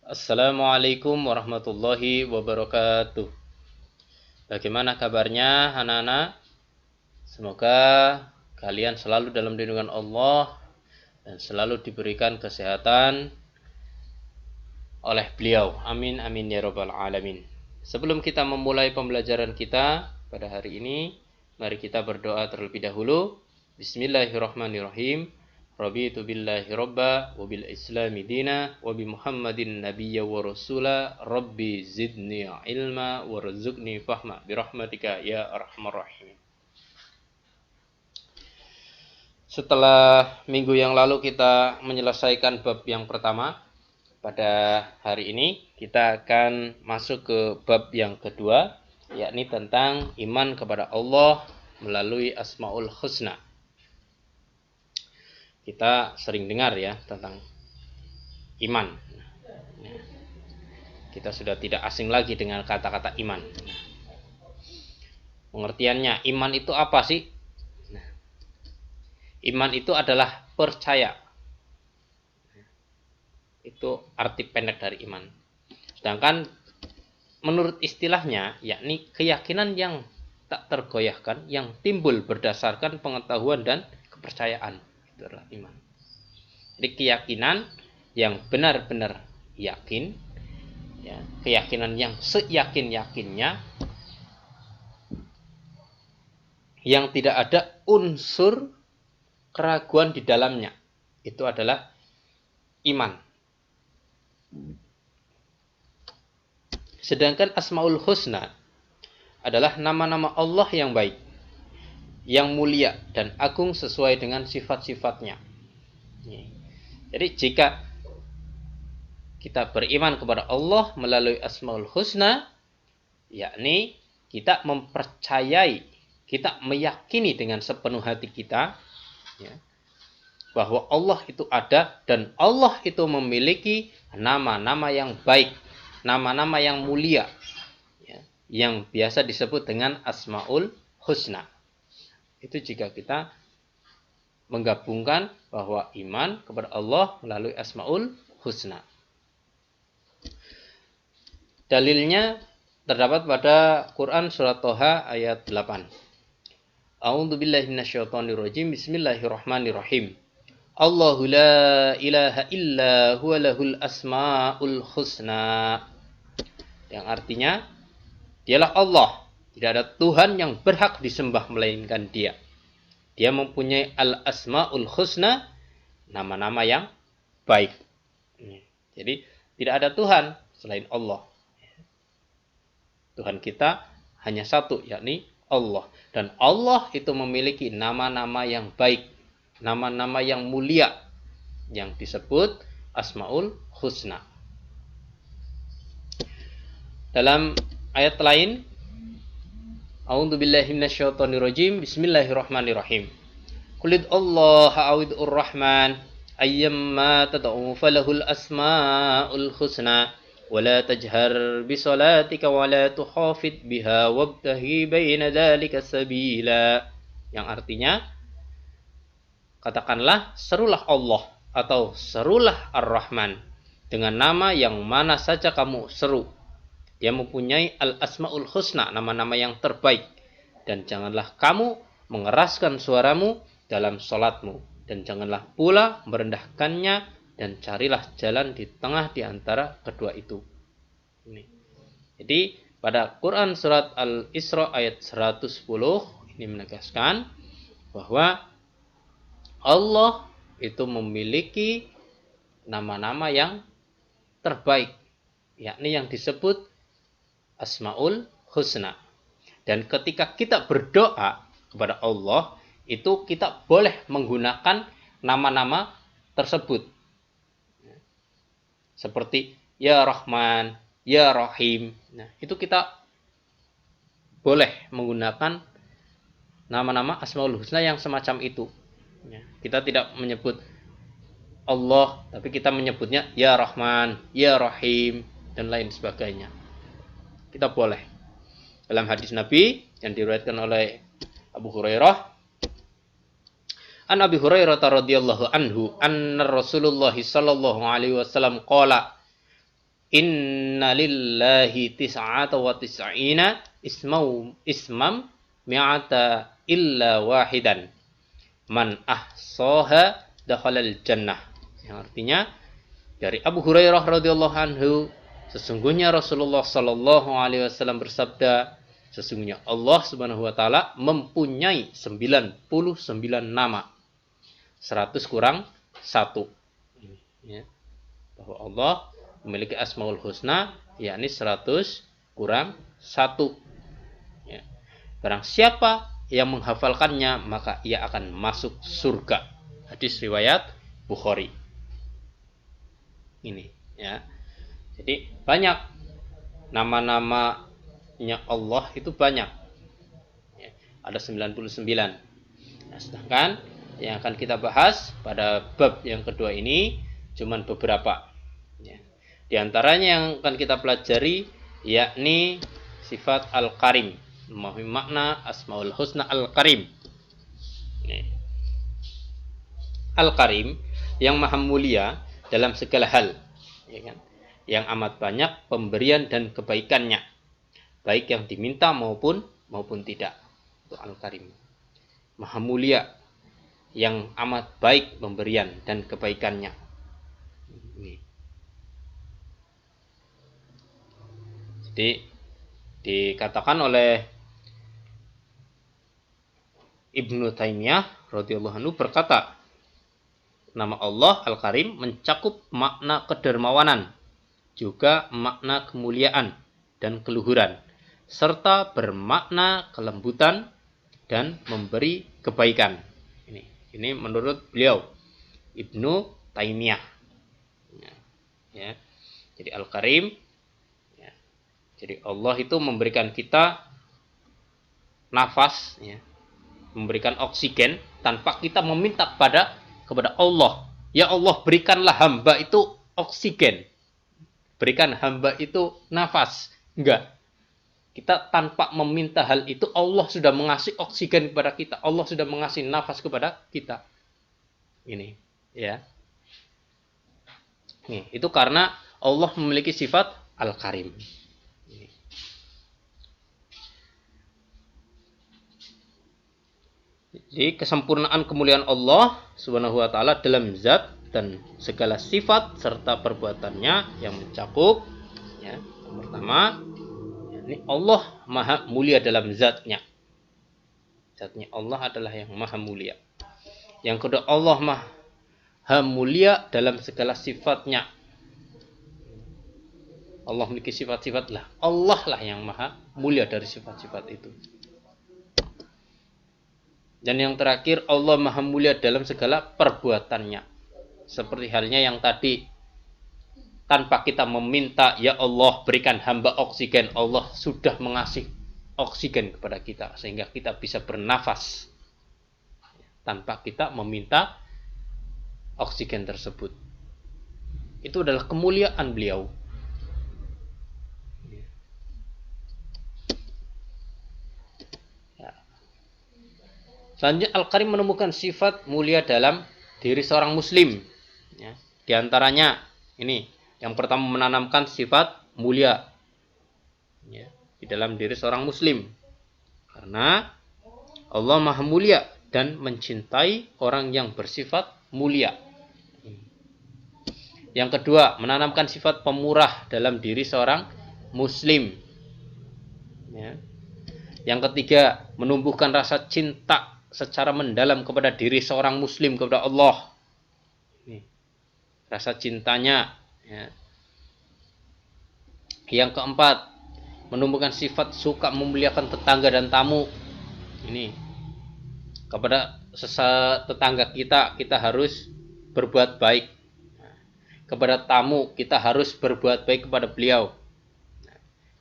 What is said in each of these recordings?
Assalamualaikum warahmatullahi wabarakatuh. Bagaimana kabarnya anak-anak? Semoga kalian selalu dalam lindungan Allah dan selalu diberikan kesehatan oleh beliau. Amin amin ya rabbal alamin. Sebelum kita memulai pembelajaran kita pada hari ini, mari kita berdoa terlebih dahulu. Bismillahirrahmanirrahim. Raditu billahi robba wa bil islami dina wa bi muhammadin nabiyya wa rasula rabbi zidni ilma warzuqni fahma birahmatika ya arhamar rahimin. Setelah minggu yang lalu kita menyelesaikan bab yang pertama, pada hari ini kita akan masuk ke bab yang kedua, yakni tentang iman kepada Allah melalui Asmaul Husna. Kita sering dengar ya tentang iman. Kita sudah tidak asing lagi dengan kata-kata iman. Pengertiannya, iman itu apa sih? Iman itu adalah percaya. Itu arti pendek dari iman. Sedangkan menurut istilahnya, yakni keyakinan yang tak tergoyahkan, yang timbul berdasarkan pengetahuan dan kepercayaan. Itu adalah iman. Jadi keyakinan yang benar-benar yakin, ya, keyakinan yang seyakin-yakinnya, yang tidak ada unsur keraguan di dalamnya, itu adalah iman. Sedangkan Asmaul Husna adalah nama-nama Allah yang baik, yang mulia dan agung sesuai dengan sifat-sifatnya. Jadi jika kita beriman kepada Allah melalui Asmaul Husna, yakni kita mempercayai, kita meyakini dengan sepenuh hati kita, ya, bahwa Allah itu ada dan Allah itu memiliki nama-nama yang baik, nama-nama yang mulia, ya, yang biasa disebut dengan Asmaul Husna. Itu jika kita menggabungkan bahwa iman kepada Allah melalui Asmaul Husna. Dalilnya terdapat pada Quran surat Toha ayat 8. A'udzu billahi minasyaitonir rajim. Bismillahirrahmanirrahim. Allahu la ilaha illa huwa lahul asmaul husna. Yang artinya, dialah Allah, tidak ada Tuhan yang berhak disembah melainkan Dia. Dia mempunyai al-asmaul husna, nama-nama yang baik. Jadi tidak ada Tuhan selain Allah. Tuhan kita hanya satu, yakni Allah. Dan Allah itu memiliki nama-nama yang baik, nama-nama yang mulia, yang disebut Asmaul Husna. Dalam ayat lain, A'udzu billahi minasyaitonir rajim. Bismillahirrahmanirrahim. Qul Allaha awidur rahman ayyamma tad'u falahul asmaul husna wa la tajhar bi salatika wa la tukhafit biha wabtaghi baina dzalika sabila. Yang artinya, katakanlah, serulah Allah atau serulah Ar-Rahman dengan nama yang mana saja kamu seru. Dia mempunyai al-asmaul husna, nama-nama yang terbaik. Dan janganlah kamu mengeraskan suaramu dalam sholatmu. Dan janganlah pula merendahkannya, dan carilah jalan di tengah di antara kedua itu. Jadi pada Quran surat Al-Isra ayat 110 ini menegaskan bahwa Allah itu memiliki nama-nama yang terbaik, yakni yang disebut Asmaul Husna. Dan ketika kita berdoa kepada Allah, itu kita boleh menggunakan nama-nama tersebut. Seperti Ya Rahman, Ya Rahim. Nah, itu kita boleh menggunakan nama-nama Asmaul Husna yang semacam itu. Kita tidak menyebut Allah, tapi kita menyebutnya Ya Rahman, Ya Rahim, dan lain sebagainya. Kita boleh. Dalam hadis Nabi yang diriwayatkan oleh Abu Hurairah, An Abi Hurairah radhiyallahu anhu, anna Rasulullah sallallahu alaihi wasallam qala, Inna lillahi tis'ata wa tis'ina ismam mi'ata illa wahidan. Man ahsaha dakhalal jannah. Yang artinya dari Abu Hurairah radhiyallahu anhu, sesungguhnya Rasulullah sallallahu alaihi wasallam bersabda, sesungguhnya Allah Subhanahu wa taala mempunyai 99 nama. 100 kurang 1. Ya. Bahwa Allah memiliki Asmaul Husna, yakni 100 kurang 1. Ya. Barang siapa yang menghafalkannya, maka ia akan masuk surga. Hadis riwayat Bukhari. Ini, ya. Jadi banyak nama-namanya Allah itu banyak. Ya, ada 99. Nah, sedangkan yang akan kita bahas pada bab yang kedua ini cuman beberapa. Ya. Di antaranya yang akan kita pelajari yakni sifat Al-Karim, memahami makna Asmaul Husna Al-Karim. Al-Karim yang maha mulia dalam segala hal, ya kan? Yang amat banyak pemberian dan kebaikannya, baik yang diminta maupun tidak. Itu Al-Karim, maha mulia yang amat baik pemberian dan kebaikannya. Ini. Jadi dikatakan oleh Ibnu Taimiyah radhiyallahu anhu berkata, nama Allah Al-Karim mencakup makna kedermawanan, juga makna kemuliaan dan keluhuran, serta bermakna kelembutan dan memberi kebaikan. Ini menurut beliau Ibnu Taimiyah. Ya. Jadi Al-Karim, ya. Jadi Allah itu memberikan kita nafas, ya. Memberikan oksigen tanpa kita meminta kepada Allah. Ya Allah, berikanlah hamba itu oksigen. Berikan hamba itu nafas. Enggak. Kita tanpa meminta hal itu, Allah sudah mengasih oksigen kepada kita. Allah sudah mengasih nafas kepada kita. Ini, ya. Nih, itu karena Allah memiliki sifat Al-Karim. Jadi kesempurnaan kemuliaan Allah Subhanahu wa taala dalam zat dan segala sifat serta perbuatannya yang mencakup, ya. Yang pertama, ini Allah maha mulia dalam zatnya. Zatnya Allah adalah yang maha mulia. Yang kedua, Allah maha mulia dalam segala sifatnya. Allah memiliki sifat-sifat lah. Allah lah yang maha mulia dari sifat-sifat itu. Dan yang terakhir, Allah maha mulia dalam segala perbuatannya. Seperti halnya yang tadi, tanpa kita meminta, ya Allah berikan hamba oksigen, Allah sudah mengasih oksigen kepada kita, sehingga kita bisa bernafas tanpa kita meminta oksigen tersebut. Itu adalah kemuliaan beliau. Selanjutnya Al-Karim menemukan sifat mulia dalam diri seorang muslim. Ya. Di antaranya ini, yang pertama menanamkan sifat mulia, ya, di dalam diri seorang muslim. Karena Allah maha mulia dan mencintai orang yang bersifat mulia. Yang kedua, menanamkan sifat pemurah dalam diri seorang muslim. Ya. Yang ketiga, menumbuhkan rasa cinta secara mendalam kepada diri seorang muslim kepada Allah. Ini, rasa cintanya. Ya. Yang keempat, menumbuhkan sifat suka memuliakan tetangga dan tamu. Ini, kepada tetangga kita harus berbuat baik. Kepada tamu kita harus berbuat baik kepada beliau.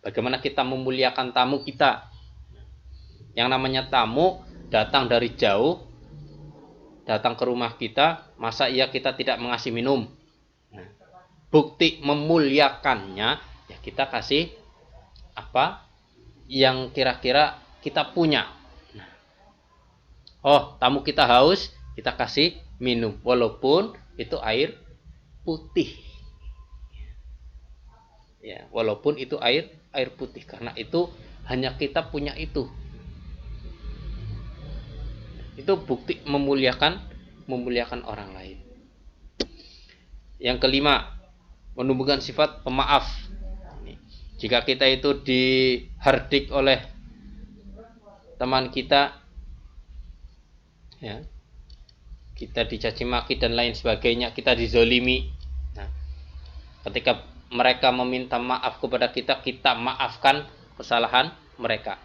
Bagaimana kita memuliakan tamu kita? Yang namanya tamu datang dari jauh, datang ke rumah kita, masa iya kita tidak mengasih minum? Nah, bukti memuliakannya, ya kita kasih apa yang kira-kira kita punya. Nah, oh, tamu kita haus, kita kasih minum, walaupun itu air putih. Ya, walaupun itu air putih, karena itu hanya kita punya itu. Itu bukti memuliakan orang lain. Yang kelima, menumbuhkan sifat pemaaf. Jika kita itu dihardik oleh teman kita, ya, kita dicaci maki dan lain sebagainya, kita dizolimi. Nah, ketika mereka meminta maaf kepada kita, kita maafkan kesalahan mereka.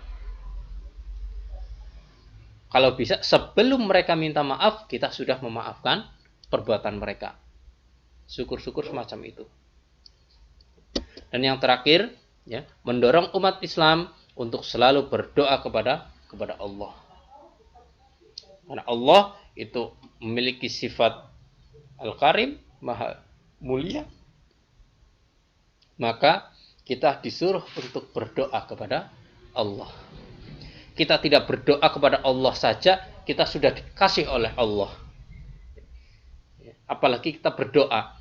Kalau bisa sebelum mereka minta maaf, kita sudah memaafkan perbuatan mereka. Syukur-syukur semacam itu. Dan yang terakhir, ya, mendorong umat Islam untuk selalu berdoa kepada Allah. Karena Allah itu memiliki sifat Al-Karim, Maha Mulia. Maka kita disuruh untuk berdoa kepada Allah. Kita tidak berdoa kepada Allah saja, kita sudah dikasih oleh Allah. Apalagi kita berdoa,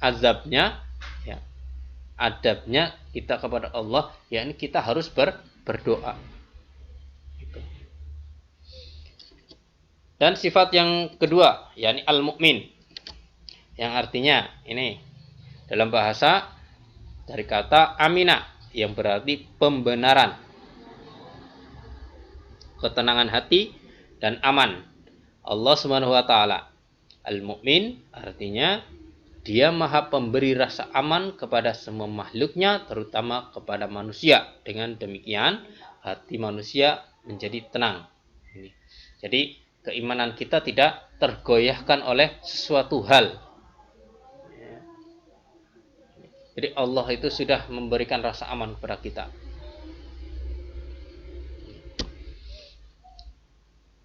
azabnya, ya, adabnya kita kepada Allah, yakni kita harus berdoa. Dan sifat yang kedua, yakni al-mu'min, yang artinya ini dalam bahasa dari kata amina, yang berarti pembenaran, ketenangan hati dan aman. Allah Subhanahu wa taala al-mu'min artinya dia maha pemberi rasa aman kepada semua makhluknya, terutama kepada manusia. Dengan demikian hati manusia menjadi tenang. Jadi keimanan kita tidak tergoyahkan oleh sesuatu hal. Jadi Allah itu sudah memberikan rasa aman kepada kita.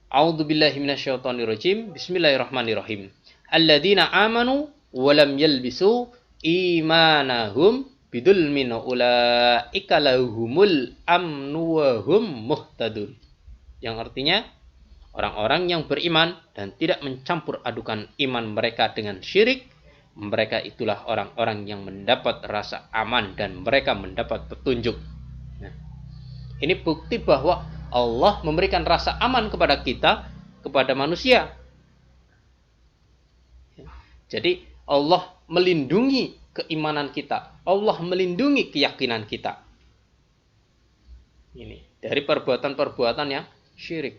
A'udzubillahi minasyaitonirrajim. Bismillahirrahmanirrahim. Alladzina amanu wa lam yalbisu imanahum bidzulmin ulaika lahumul amnu wa hum muhtadun. Yang artinya orang-orang yang beriman dan tidak mencampur adukan iman mereka dengan syirik, mereka itulah orang-orang yang mendapat rasa aman dan mereka mendapat petunjuk. Nah, ini bukti bahwa Allah memberikan rasa aman kepada kita, kepada manusia. Jadi Allah melindungi keimanan kita, Allah melindungi keyakinan kita. Ini dari perbuatan-perbuatan yang syirik.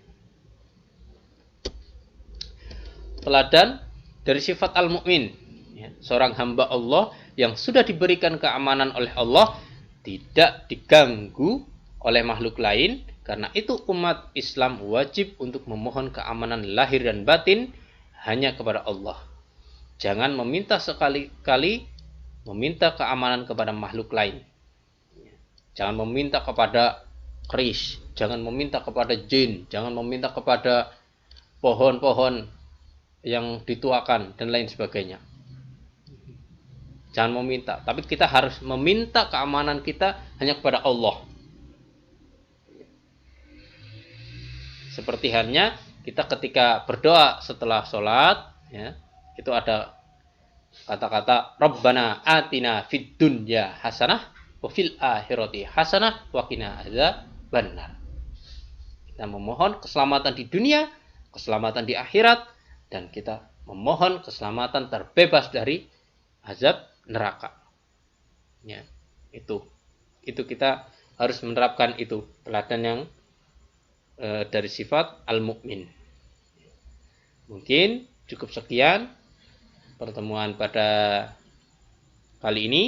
Teladan dari sifat al-mu'min, ya, seorang hamba Allah yang sudah diberikan keamanan oleh Allah, tidak diganggu oleh makhluk lain. Karena itu umat Islam wajib untuk memohon keamanan lahir dan batin hanya kepada Allah. Jangan meminta sekali-kali meminta keamanan kepada makhluk lain. Jangan meminta kepada keris, jangan meminta kepada jin, jangan meminta kepada pohon-pohon yang dituakan dan lain sebagainya. Jangan meminta, tapi kita harus meminta keamanan kita hanya kepada Allah. Seperti halnya kita ketika berdoa setelah sholat, ya, itu ada kata-kata Rabbana atina fid dunya hasanah wa fil akhirati hasanah wa qina adzabannar. Kita memohon keselamatan di dunia, keselamatan di akhirat, dan kita memohon keselamatan terbebas dari azab neraka. Ya, itu kita harus menerapkan itu teladan yang dari sifat al-mu'min. Mungkin cukup sekian pertemuan pada kali ini.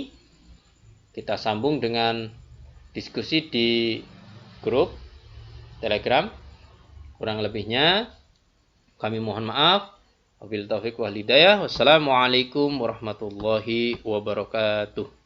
Kita sambung dengan diskusi di grup Telegram. Kurang lebihnya kami mohon maaf. Wabillahi taufiq wal hidayah. Wassalamualaikum warahmatullahi wabarakatuh.